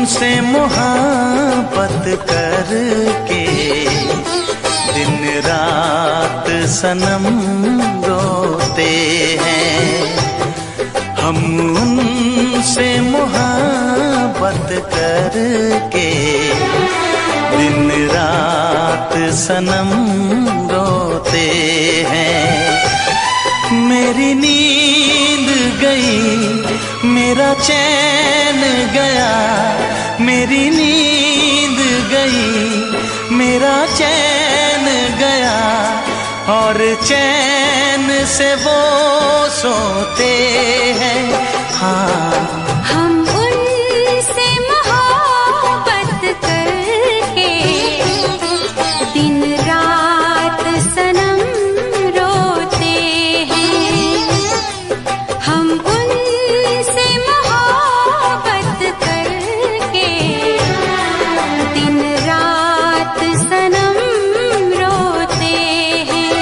उनसे मोहब्बत करके दिन रात सनम रोते हैं। हम उनसे मोहब्बत करके दिन रात सनम रोते हैं। मेरी नींद गई मेरा चैन गया, मेरी नींद गई मेरा चैन गया, और चैन से वो सोते हैं। हाँ हम उनसे मोहब्बत करके दिन रात सनम रोते हैं। हम उनसे मोहब्बत करके दिन रात सनम रोते हैं।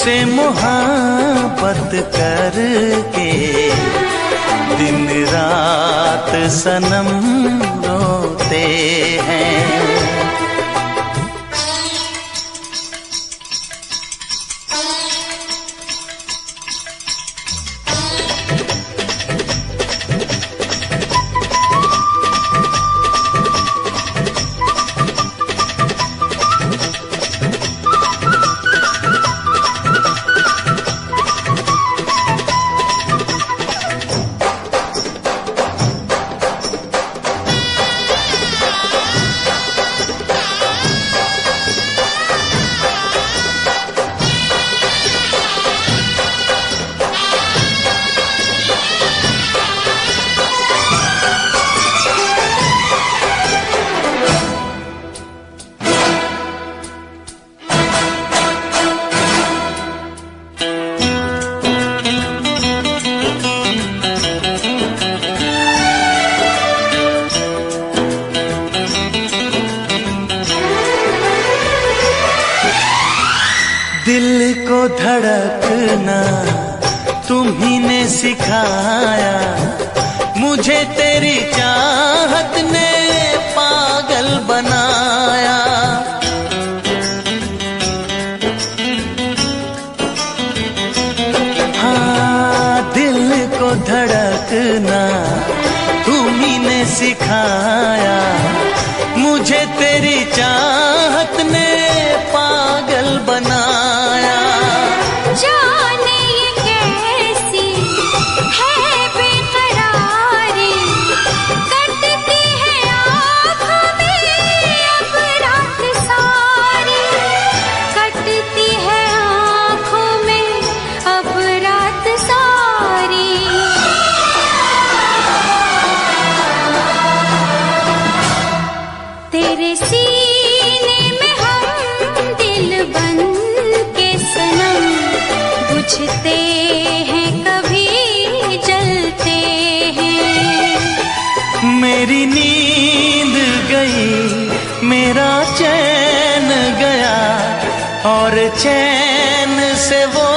तुझसे मोहब्बत करके दिन रात सनम रोते हैं। दिल को धड़कना तुम्ही ने सिखाया, मुझे तेरी चाहत ने पागल बनाया। हाँ, दिल को धड़कना तुम्ही ने सिखाया, मुझे तेरी चाहत ने पागल बनाया। जाने ये कैसी है बेकरारी, कटती है आँखों में अब रात सारी, कटती है आँखों में अब रात सारी। तेरे सीने में हम दिल बन के सनम, बुझते हैं कभी जलते हैं। मेरी नींद गई, मेरा चैन गया, और चैन से वो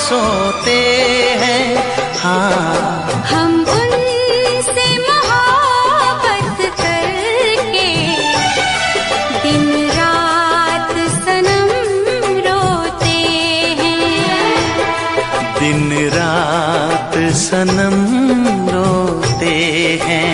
सोते हैं। हाँ, हम उनसे मोहब्बत करके दिन रात सनम रोते हैं। दिन रात सनम रोते हैं।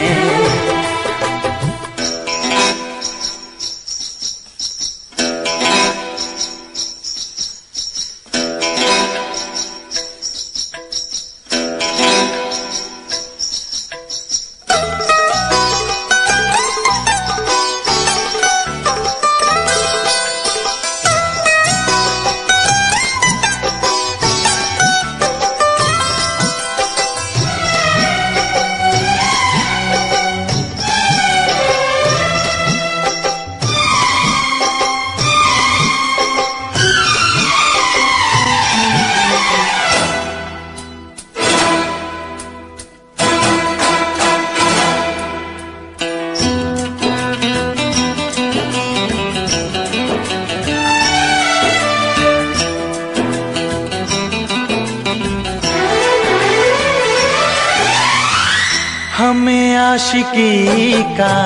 हमें आशिकी का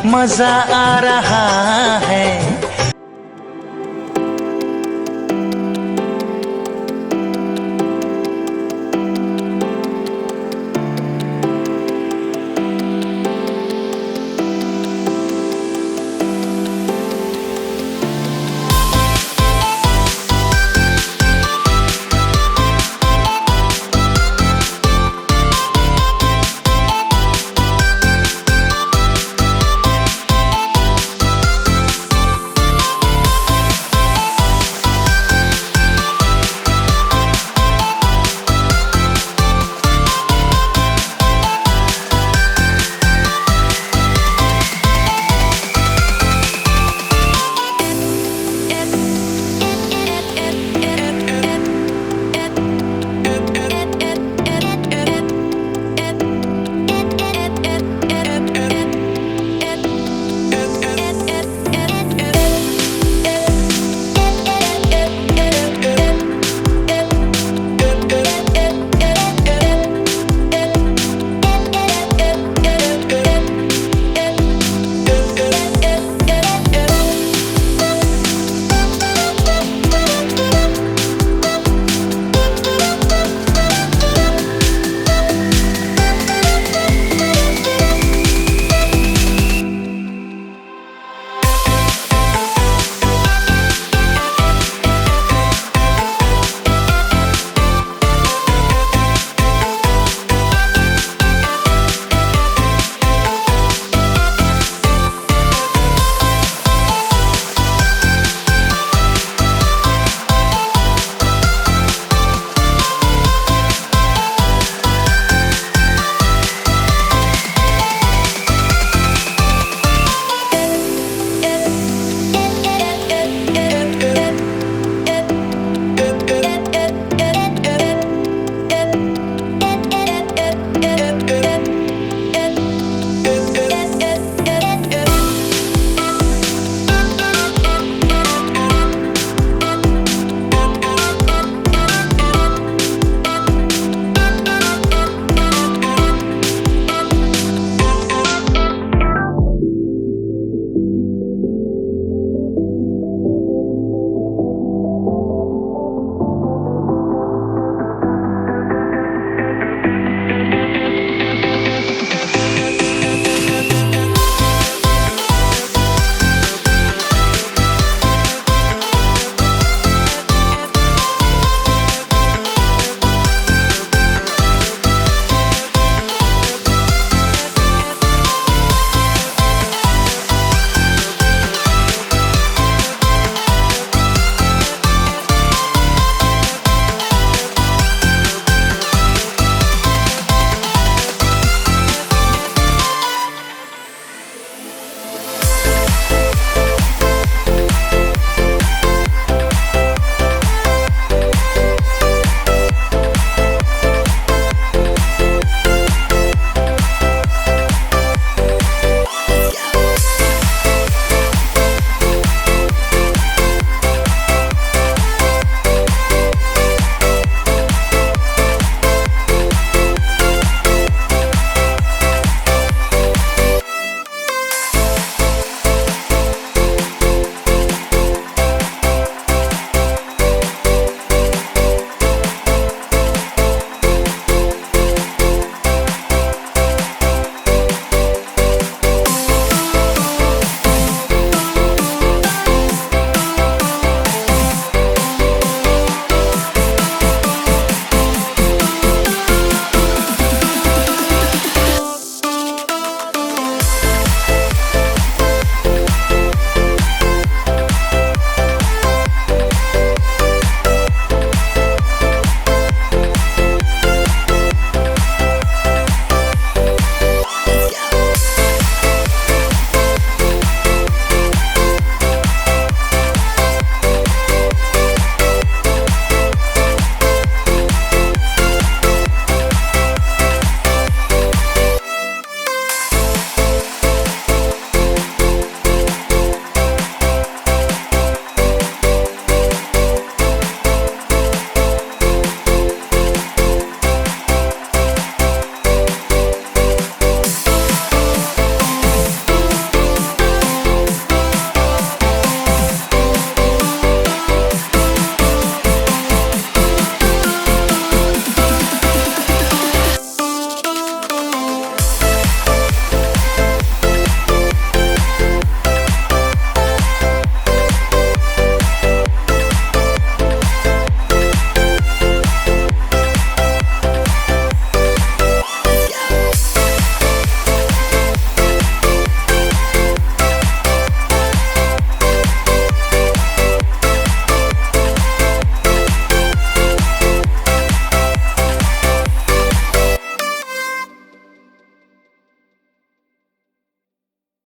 मजा आ रहा है,